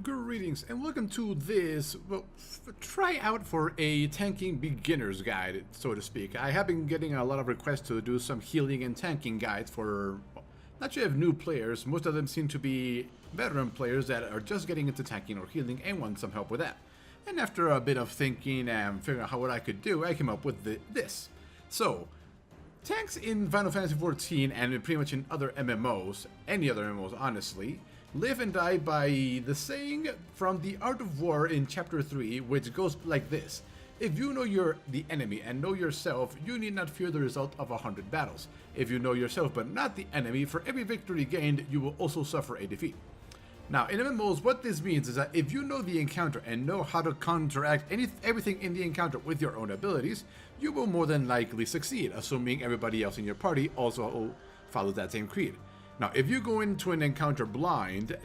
Greetings and welcome to this, well, try out for a tanking beginner's guide, so to speak. I have been getting a lot of requests to do some healing and tanking guides for, well, not just new players. Most of them seem to be veteran players that are just getting into tanking or healing and want some help with that. And after a bit of thinking and figuring out what I could do, I came up with this. So, tanks in Final Fantasy XIV and pretty much in other MMOs, any other MMOs honestly, live and die by the saying from the Art of War in Chapter 3, which goes like this. If you know you're the enemy and know yourself, you need not fear the result of 100 battles. If you know yourself but not the enemy, for every victory gained, you will also suffer a defeat. Now, in MMOs, what this means is that if you know the encounter and know how to counteract everything in the encounter with your own abilities, you will more than likely succeed, assuming everybody else in your party also follows that same creed. Now, if you go into an encounter blind,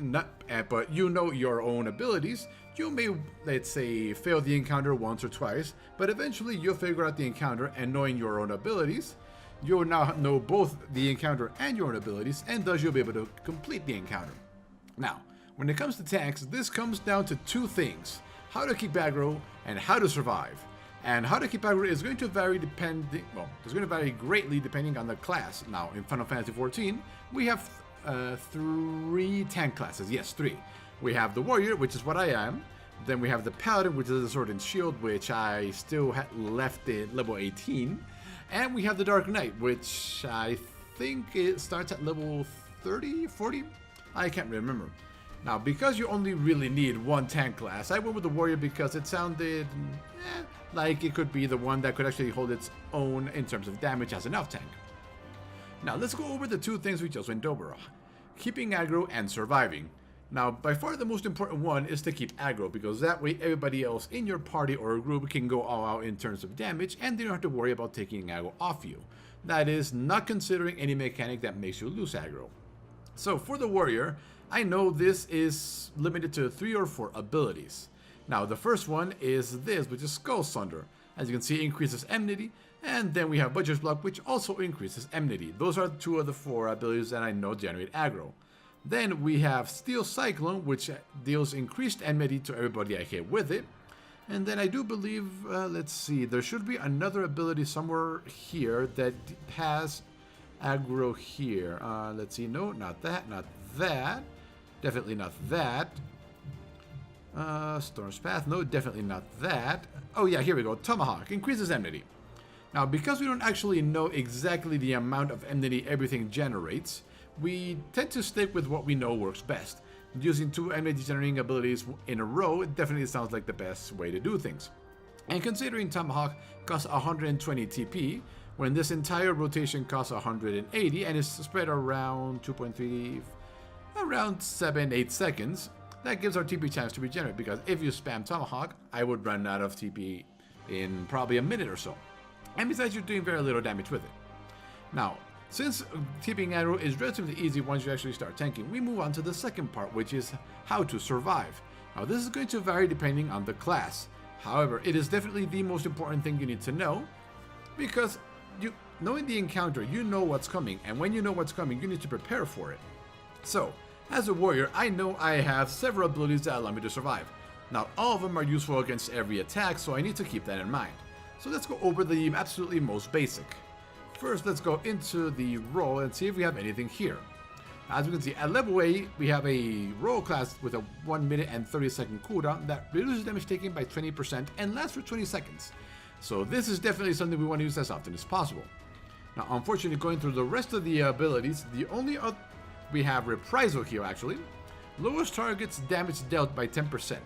but you know your own abilities, you may, let's say, fail the encounter once or twice, but eventually you'll figure out the encounter, and knowing your own abilities, you'll now know both the encounter and your own abilities, and thus you'll be able to complete the encounter. Now, when it comes to tanks, this comes down to two things: how to keep aggro and how to survive. And how to keep aggro is going to vary it's going to vary greatly depending on the class. Now, in Final Fantasy XIV, we have 3 tank classes. Yes, 3. We have the warrior, which is what I am. Then we have the paladin, which is the sword and shield, which I still had left at level 18. And we have the dark knight, which I think it starts at level 30, 40? I can't remember. Now, because you only really need one tank class, I went with the warrior because it sounded like it could be the one that could actually hold its own in terms of damage as an elf tank. Now, let's go over the 2 things we just went over: keeping aggro and surviving. Now, by far the most important one is to keep aggro, because that way everybody else in your party or group can go all out in terms of damage, and they don't have to worry about taking aggro off you. That is, not considering any mechanic that makes you lose aggro. So, for the warrior, I know this is limited to 3 or 4 abilities. Now, the first one is this, which is Skull Sunder. As you can see, it increases enmity, and then we have Butcher's Block, which also increases enmity. Those are 2 of the 4 abilities that I know generate aggro. Then we have Steel Cyclone, which deals increased enmity to everybody I hit with it. And then I do believe, let's see, there should be another ability somewhere here that has aggro here. Let's see, no, not that, not that. Definitely not that. Storm's Path, no, definitely not that. Oh yeah, here we go. Tomahawk increases enmity. Now, because we don't actually know exactly the amount of enmity everything generates, we tend to stick with what we know works best. Using 2 enmity generating abilities in a row, it definitely sounds like the best way to do things. And considering Tomahawk costs 120 TP, when this entire rotation costs 180 and is spread around 2.3, around 7-8 seconds, that gives our TP chance to regenerate, because if you spam Tomahawk, I would run out of TP in probably a minute or so. And besides, you're doing very little damage with it. Now, since keeping aggro is relatively easy once you actually start tanking, we move on to the second part, which is how to survive. Now, this is going to vary depending on the class. However, it is definitely the most important thing you need to know, because knowing the encounter, you know what's coming, and when you know what's coming, you need to prepare for it. So, as a warrior, I know I have several abilities that allow me to survive. Not all of them are useful against every attack, so I need to keep that in mind. So let's go over the absolutely most basic. First, let's go into the role and see if we have anything here. As we can see, at level 8, we have a role class with a 1 minute and 30 second cooldown that reduces damage taken by 20% and lasts for 20 seconds. So this is definitely something we want to use as often as possible. Now, unfortunately, going through the rest of the abilities, we have Reprisal here, actually. Lowers targets damage dealt by 10%.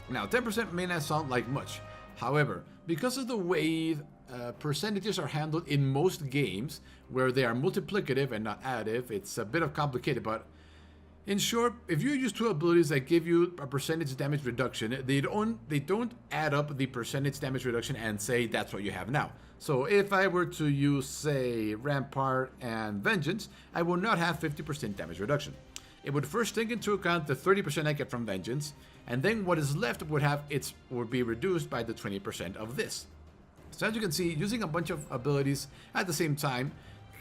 Now, 10% may not sound like much. However, because of the way percentages are handled in most games, where they are multiplicative and not additive, it's a bit of complicated, but in short, if you use 2 abilities that give you a percentage damage reduction, they don't add up the percentage damage reduction and say that's what you have now. So if I were to use, say, Rampart and Vengeance, I will not have 50% damage reduction. It would first take into account the 30% I get from Vengeance, and then what is left would be reduced by the 20% of this. So as you can see, using a bunch of abilities at the same time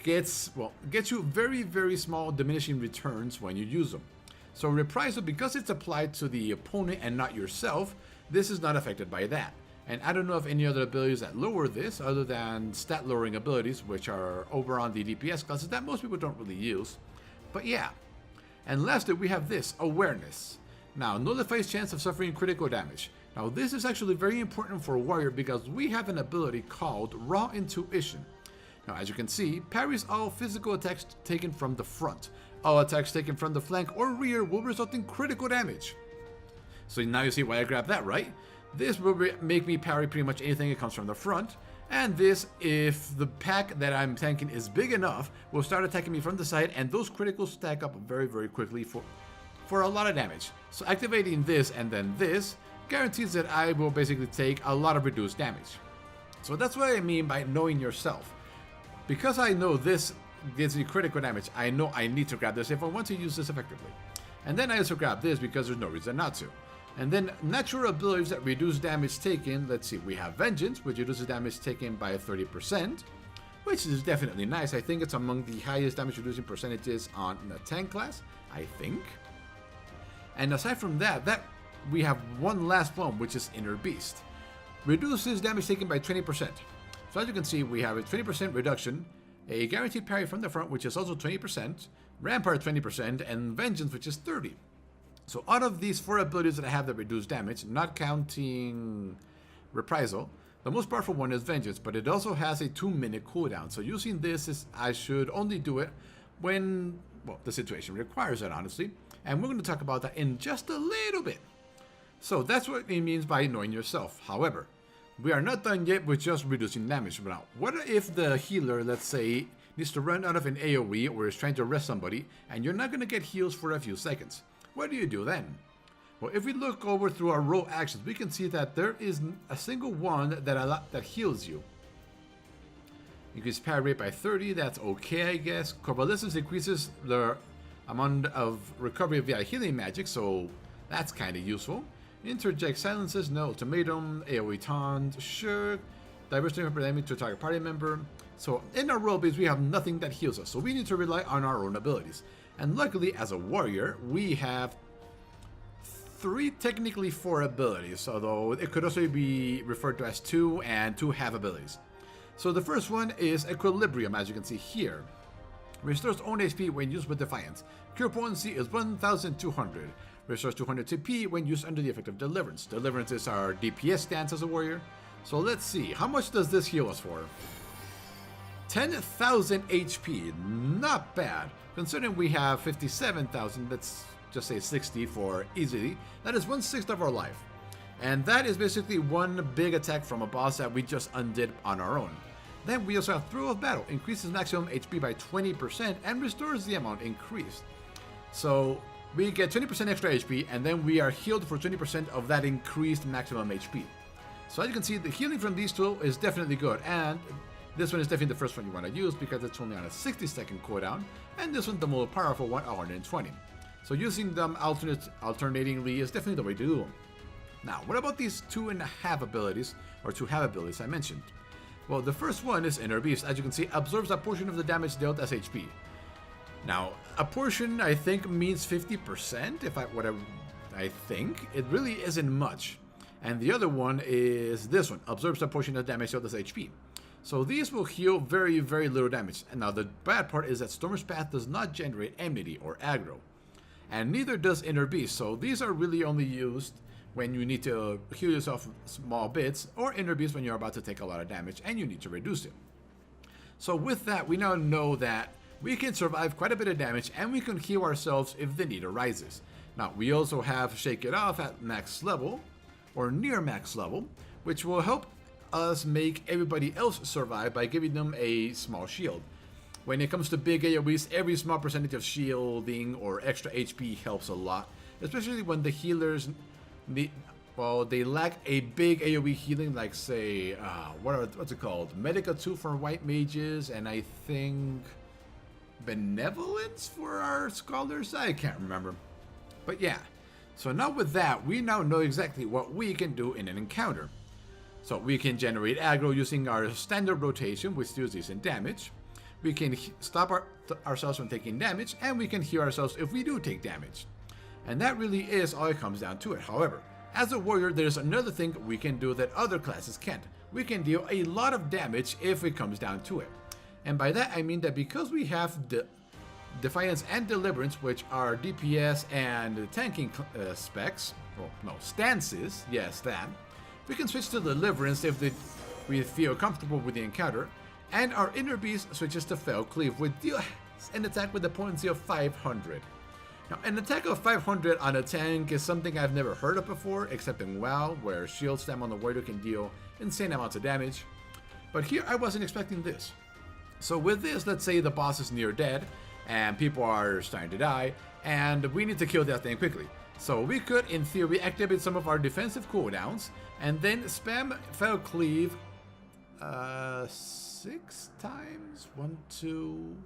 gets you very, very small diminishing returns when you use them. So reprisal, because it's applied to the opponent and not yourself, this is not affected by that. And I don't know of any other abilities that lower this other than stat lowering abilities, which are over on the DPS classes that most people don't really use. But yeah. And lastly, we have this, awareness. Now, nullifies chance of suffering critical damage. Now, this is actually very important for a warrior because we have an ability called Raw Intuition. Now, as you can see, parries all physical attacks taken from the front. All attacks taken from the flank or rear will result in critical damage. So now you see why I grabbed that, right? This will make me parry pretty much anything that comes from the front. And this, if the pack that I'm tanking is big enough, will start attacking me from the side, and those criticals stack up very, very quickly for a lot of damage. So activating this and then this guarantees that I will basically take a lot of reduced damage. So that's what I mean by knowing yourself. Because I know this gives me critical damage, I know I need to grab this if I want to use this effectively. And then I also grab this because there's no reason not to. And then natural abilities that reduce damage taken. Let's see, we have Vengeance, which reduces damage taken by 30%, which is definitely nice. I think it's among the highest damage reducing percentages on the tank class, I think. And aside from that, we have one last one, which is Inner Beast. Reduces damage taken by 20%. So as you can see, we have a 20% reduction, a guaranteed parry from the front, which is also 20%, Rampart 20%, and Vengeance, which is 30%. So out of these 4 abilities that I have that reduce damage, not counting Reprisal, the most powerful one is Vengeance, but it also has a 2-minute cooldown. So using this, I should only do it when, well, the situation requires it, honestly. And we're going to talk about that in just a little bit. So that's what it means by knowing yourself. However, we are not done yet with just reducing damage. Now, what if the healer, let's say, needs to run out of an AoE or is trying to rest somebody, and you're not going to get heals for a few seconds? What do you do then? Well, if we look over through our row actions, we can see that there is a single one that heals you. Increase parry rate by 30, that's okay, I guess. Convalescence increases the amount of recovery via healing magic, so that's kind of useful. Interject silences, no. Ultimatum, AoE taunt, sure. Diversity of damage to target party member. So in our role base, we have nothing that heals us, so we need to rely on our own abilities. And luckily, as a warrior, we have 3, technically 4 abilities, although it could also be referred to as 2 and 2 have abilities. So the first one is Equilibrium, as you can see here. Restores own HP when used with Defiance. Cure potency is 1200. Restores 200 TP when used under the effect of Deliverance. Deliverance is our DPS stance as a warrior. So let's see, how much does this heal us for? 10,000 HP, not bad. Considering we have 57,000, let's just say 60 for easily, that is 1/6 of our life. And that is basically one big attack from a boss that we just undid on our own. Then we also have Thrill of Battle, increases maximum HP by 20% and restores the amount increased. So we get 20% extra HP and then we are healed for 20% of that increased maximum HP. So as you can see, the healing from these two is definitely good, and this one is definitely the first one you want to use because it's only on a 60-second cooldown, and this one, the more powerful one, 120. So using them alternatingly is definitely the way to do them. Now, what about these 2.5 abilities, or 2 have abilities I mentioned? Well, the first one is Inner Beast. As you can see, absorbs a portion of the damage dealt as HP. Now, a portion I think means 50%, I think. It really isn't much. And the other one is this one, absorbs a portion of damage dealt as HP. So these will heal very, very little damage. And now the bad part is that Stormer's Path does not generate enmity or aggro. And neither does Inner Beast, so these are really only used when you need to heal yourself small bits, or Inner Beast when you're about to take a lot of damage and you need to reduce it. So with that, we now know that we can survive quite a bit of damage and we can heal ourselves if the need arises. Now, we also have Shake It Off at max level, or near max level, which will help us make everybody else survive by giving them a small shield. When it comes to big AoEs, every small percentage of shielding or extra HP helps a lot, especially when the healers need, well, they lack a big AoE healing, like say, what's it called? Medica 2 for white mages, and I think Benevolence for our scholars? I can't remember. But yeah, so now with that, we now know exactly what we can do in an encounter. So we can generate aggro using our standard rotation, which deals decent damage. We can stop ourselves from taking damage, and we can heal ourselves if we do take damage. And that really is all it comes down to it. However, as a warrior, there's another thing we can do that other classes can't. We can deal a lot of damage if it comes down to it. And by that I mean that because we have Defiance and Deliverance, which are DPS and tanking specs, well, no, stances, yes, that, we can switch to Deliverance if we feel comfortable with the encounter, and our Inner Beast switches to Fell Cleave, which deals an attack with a potency of 500. Now, an attack of 500 on a tank is something I've never heard of before, except in WoW, where Shield Slam on the warrior can deal insane amounts of damage. But here I wasn't expecting this. So with this, let's say the boss is near dead, and people are starting to die, and we need to kill that thing quickly. So we could, in theory, activate some of our defensive cooldowns, and then spam Fell Cleave 6 times? 1, 2,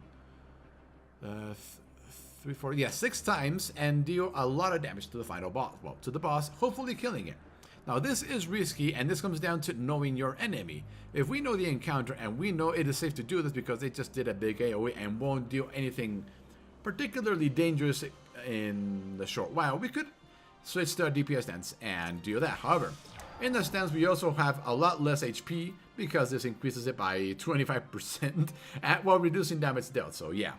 3, 4, yeah, 6 times, and deal a lot of damage to the final boss. Well, to the boss, hopefully killing it. Now this is risky, and this comes down to knowing your enemy. If we know the encounter and we know it is safe to do this because they just did a big AoE and won't do anything particularly dangerous in the short while, we could switch to a DPS stance and do that. However, in the stance we also have a lot less HP because this increases it by 25% while reducing damage dealt, so yeah.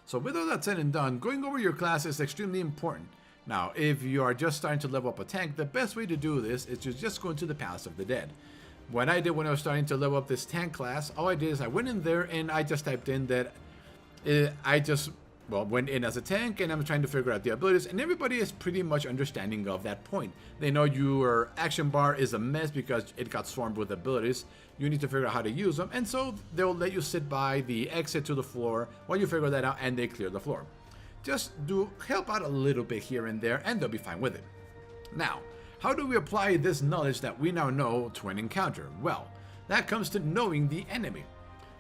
So with all that said and done, going over your class is extremely important. Now, if you are just starting to level up a tank, the best way to do this is to just go into the Palace of the Dead. What I did when I was starting to level up this tank class, all I did is I went in there and I just typed in that went in as a tank, and I'm trying to figure out the abilities, and everybody is pretty much understanding of that point. They know your action bar is a mess because it got swarmed with abilities. You need to figure out how to use them, and so they'll let you sit by the exit to the floor while you figure that out, and they clear the floor. Just help out a little bit here and there, and they'll be fine with it. Now, how do we apply this knowledge that we now know to an encounter? Well, that comes to knowing the enemy.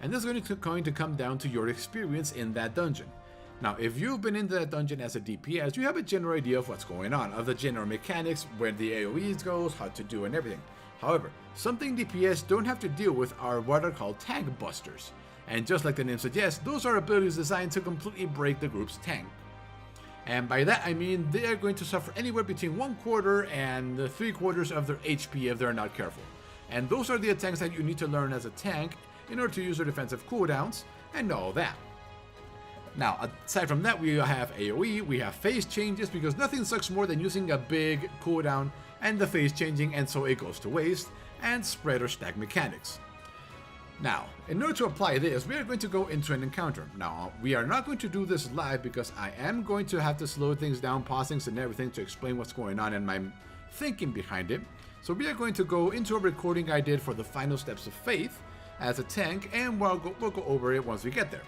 And this is going to come down to your experience in that dungeon. Now, if you've been into that dungeon as a DPS, you have a general idea of what's going on, of the general mechanics, where the AoEs goes, how to do, and everything. However, something DPS don't have to deal with are what are called tank busters. And just like the name suggests, those are abilities designed to completely break the group's tank. And by that I mean they are going to suffer anywhere between 1/4 and 3/4 of their HP if they're not careful. And those are the attacks that you need to learn as a tank in order to use your defensive cooldowns and all that. Now, aside from that, we have AoE, we have phase changes, because nothing sucks more than using a big cooldown and the phase changing, and so it goes to waste, and spread or stack mechanics. Now, in order to apply this, we are going to go into an encounter. Now, we are not going to do this live because I am going to have to slow things down, pause things and everything to explain what's going on and my thinking behind it. So we are going to go into a recording I did for the Final Steps of Faith as a tank, and we'll go over it once we get there.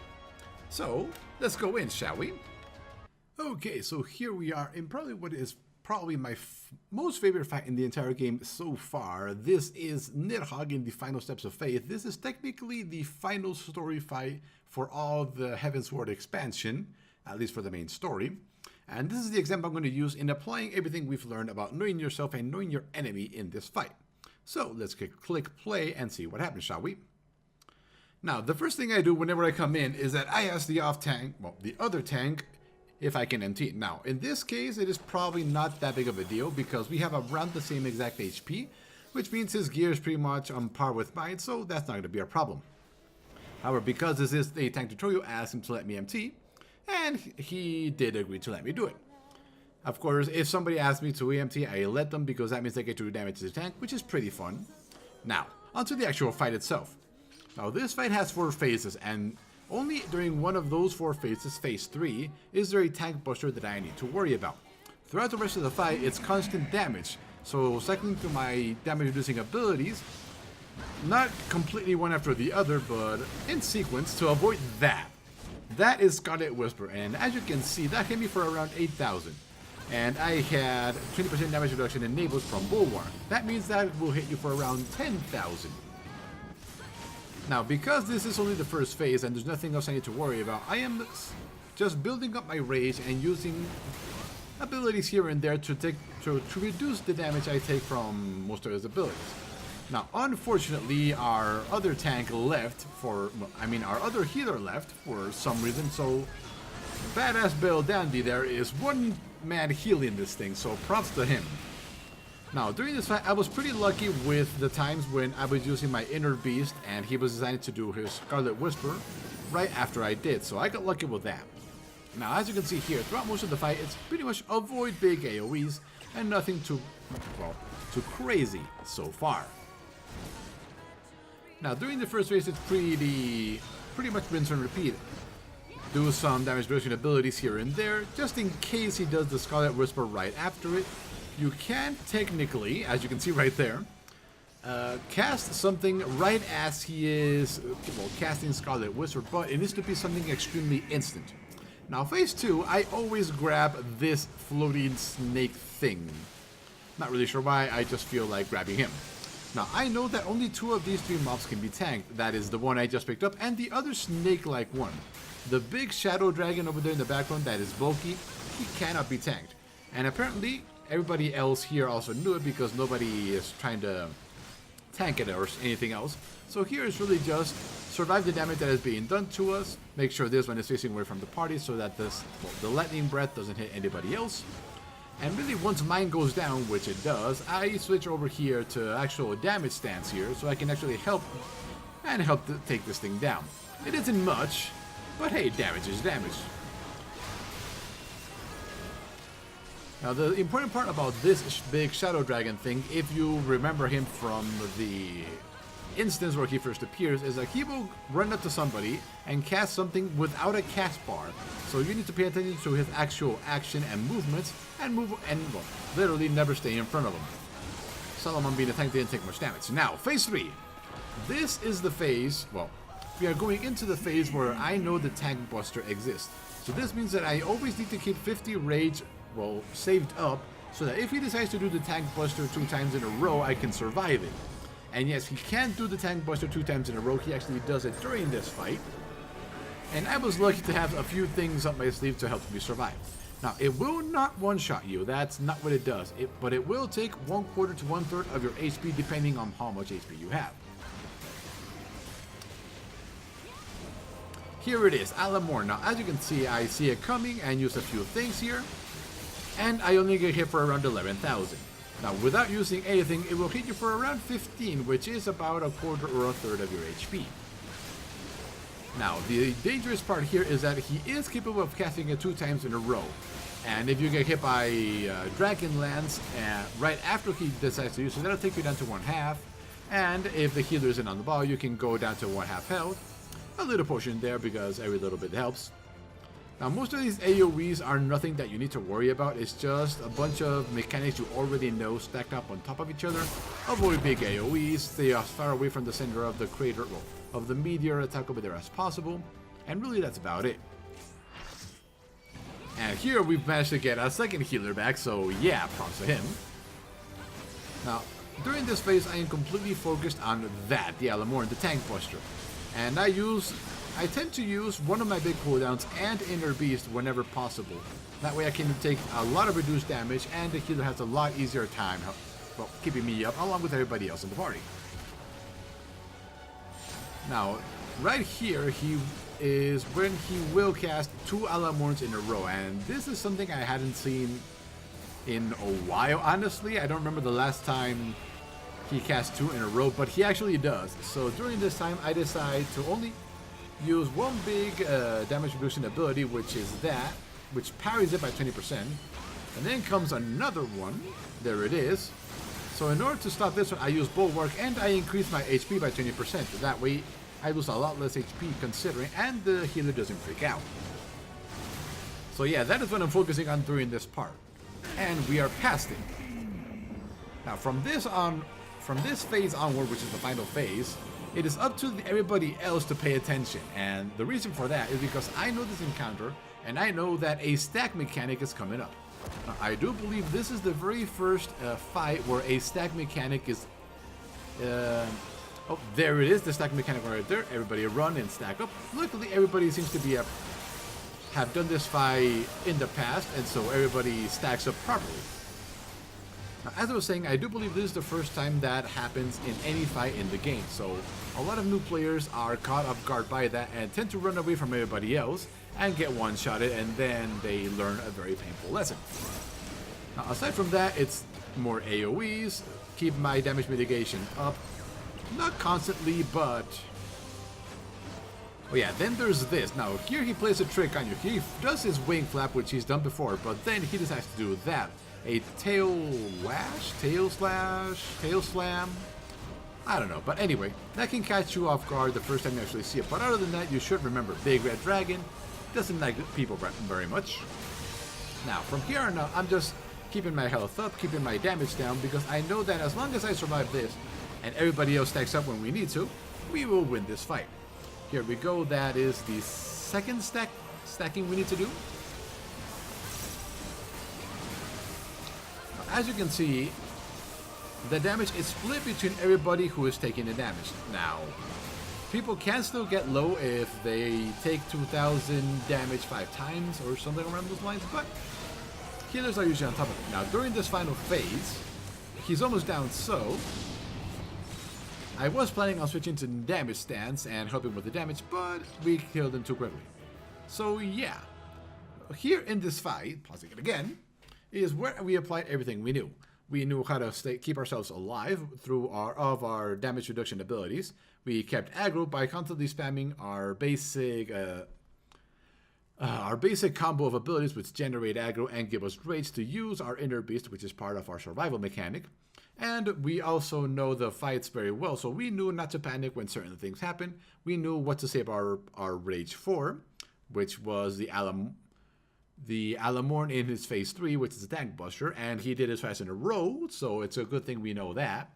So, let's go in, shall we? Okay, so here we are in probably what is my most favorite fight in the entire game so far. This is Nidhogg in the Final Steps of Faith. This is technically the final story fight for all the Heavensward expansion, at least for the main story. And this is the example I'm going to use in applying everything we've learned about knowing yourself and knowing your enemy in this fight. So let's click play and see what happens, shall we? Now, the first thing I do whenever I come in is that I ask the other tank, if I can empty it. Now, in this case, it is probably not that big of a deal because we have around the same exact HP, which means his gear is pretty much on par with mine, so that's not going to be a problem. However, because this is a tank tutorial, I asked him to let me empty, and he did agree to let me do it. Of course, if somebody asks me to empty, I let them because that means they get to do damage to the tank, which is pretty fun. Now, onto the actual fight itself. Now, this fight has 4 phases, and only during one of those 4 phases, phase 3, is there a tank buster that I need to worry about. Throughout the rest of the fight, it's constant damage, so cycling through my damage reducing abilities, not completely one after the other, but in sequence to avoid that. That is Scarlet Whisper, and as you can see, that hit me for around 8,000. And I had 20% damage reduction enabled from Bulwark. That means that will hit you for around 10,000. Now, because this is only the first phase and there's nothing else I need to worry about, I am just building up my rage and using abilities here and there to reduce the damage I take from most of his abilities. Now, unfortunately, our other tank left our other healer left for some reason, so Badass Bill Dandy there is one man healing this thing, so props to him. Now, during this fight, I was pretty lucky with the times when I was using my inner beast and he was designed to do his Scarlet Whisper right after I did, so I got lucky with that. Now, as you can see here, throughout most of the fight, it's pretty much avoid big AoEs and nothing too, well, too crazy so far. Now, during the first phase, it's pretty much rinse and repeat. Do some damage reduction abilities here and there, just in case he does the Scarlet Whisper right after it. You can technically, as you can see right there, cast something right as he is, well, casting Scarlet Whisper, but it needs to be something extremely instant. Now, phase 2, I always grab this floating snake thing. Not really sure why, I just feel like grabbing him. Now, I know that only 2 of these 3 mobs can be tanked. That is the one I just picked up, and the other snake-like one. The big shadow dragon over there in the background that is bulky, he cannot be tanked. And apparently, everybody else here also knew it because nobody is trying to tank it or anything else. So here is really just survive the damage that is being done to us, make sure this one is facing away from the party so that this, well, the lightning breath doesn't hit anybody else. And really once mine goes down, which it does, I switch over here to actual damage stance here so I can actually help to take this thing down. It isn't much, but hey, damage is damage. Now the important part about this big shadow dragon thing, if you remember him from the instance where he first appears, is that he will run up to somebody and cast something without a cast bar. So you need to pay attention to his actual action and movements and move and well, literally never stay in front of him. Solomon being a tank didn't take much damage. Now, phase 3. This is the phase, well, we are going into the phase where I know the tank buster exists. So this means that I always need to keep 50 rage, well, saved up, so that if he decides to do the tank buster 2 times in a row, I can survive it. And yes, he can't do the tank buster 2 times in a row, he actually does it during this fight. And I was lucky to have a few things up my sleeve to help me survive. Now, it will not one-shot you, that's not what it does, but it will take 1/4 to 1/3 of your HP depending on how much HP you have. Here it is, Alamor. Now, as you can see, I see it coming and use a few things here. And I only get hit for around 11,000. Now, without using anything, it will hit you for around 15, which is about 1/4 or 1/3 of your HP. Now, the dangerous part here is that he is capable of casting it 2 times in a row. And if you get hit by Dragon Lance right after he decides to use it, that'll take you down to 1/2. And if the healer isn't on the ball, you can go down to 1/2 health. A little potion there because every little bit helps. Now, most of these AoEs are nothing that you need to worry about. It's just a bunch of mechanics you already know stacked up on top of each other. Avoid big AoEs, stay as far away from the center of the crater, well, of the meteor attack over there as possible. And really, that's about it. And here we've managed to get a second healer back, so yeah, props to him. Now, during this phase, I am completely focused on that, the Alamorn, the Tank Buster. And I tend to use one of my big cooldowns and Inner Beast whenever possible. That way I can take a lot of reduced damage and the healer has a lot easier time, well, keeping me up along with everybody else in the party. Now, right here, he is when he will cast 2 Alamorns in a row, and this is something I hadn't seen in a while, honestly. I don't remember the last time he cast 2 in a row, but he actually does. So during this time, I decide to only use one big damage reduction ability, which is that, which parries it by 20%. And then comes another one. There it is. So in order to stop this one, I use Bulwark, and I increase my HP by 20%. That way, I lose a lot less HP considering, and the healer doesn't freak out. So yeah, that is what I'm focusing on during this part. And we are past it. Now from this phase onward, which is the final phase, it is up to everybody else to pay attention. And the reason for that is because I know this encounter, and I know that a stack mechanic is coming up. Now, I do believe this is the very first fight where a stack mechanic is... oh, there it is, the stack mechanic right there. Everybody run and stack up. Luckily, everybody seems to be have done this fight in the past, and so everybody stacks up properly. Now, as I was saying, I do believe this is the first time that happens in any fight in the game, so a lot of new players are caught off guard by that and tend to run away from everybody else and get one-shotted, and then they learn a very painful lesson. Now, aside from that, it's more AoEs, keep my damage mitigation up. Not constantly, but... Oh yeah, then there's this. Now, here he plays a trick on you. He does his wing flap, which he's done before, but then he decides to do that. A tail wash? Tail slash? Tail slam? I don't know, but anyway, that can catch you off guard the first time you actually see it. But other than that, you should remember, Big Red Dragon doesn't like people very much. Now, from here on out, I'm just keeping my health up, keeping my damage down, because I know that as long as I survive this, and everybody else stacks up when we need to, we will win this fight. Here we go, that is the second stacking we need to do. As you can see, the damage is split between everybody who is taking the damage. Now, people can still get low if they take 2,000 damage 5 times or something around those lines, but healers are usually on top of it. Now, during this final phase, he's almost down, so I was planning on switching to damage stance and helping with the damage, but we killed him too quickly. So yeah, here in this fight, pausing it again, is where we applied everything we knew. We knew how to keep ourselves alive through our damage reduction abilities. We kept aggro by constantly spamming our basic combo of abilities which generate aggro and give us rage to use our inner beast, which is part of our survival mechanic. And we also know the fights very well, so we knew not to panic when certain things happen. We knew what to save our rage for, which was the Alamorn in his phase 3, which is a tank buster, and he did it twice in a row, so it's a good thing we know that.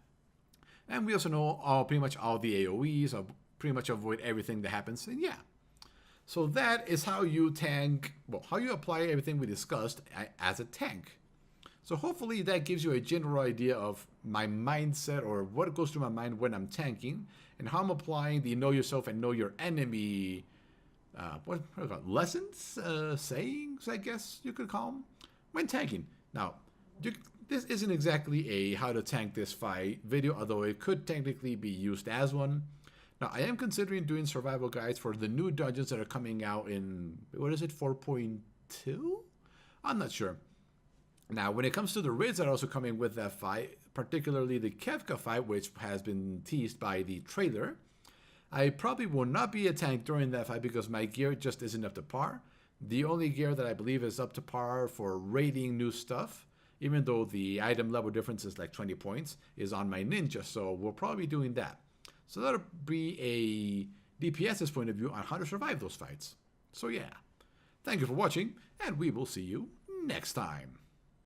And we also know pretty much all the AoEs, pretty much avoid everything that happens, and yeah. So that is how you tank, well, how you apply everything we discussed as a tank. So hopefully that gives you a general idea of my mindset or what goes through my mind when I'm tanking, and how I'm applying the know yourself and know your enemy lessons, sayings, I guess you could call them, when tanking. Now, this isn't exactly a how to tank this fight video, although it could technically be used as one. Now, I am considering doing survival guides for the new dungeons that are coming out in, what is it, 4.2? I'm not sure. Now, when it comes to the raids that are also coming with that fight, particularly the Kefka fight, which has been teased by the trailer, I probably will not be a tank during that fight because my gear just isn't up to par. The only gear that I believe is up to par for raiding new stuff, even though the item level difference is like 20 points, is on my ninja, so we'll probably be doing that. So that'll be a DPS's point of view on how to survive those fights. So yeah, thank you for watching, and we will see you next time.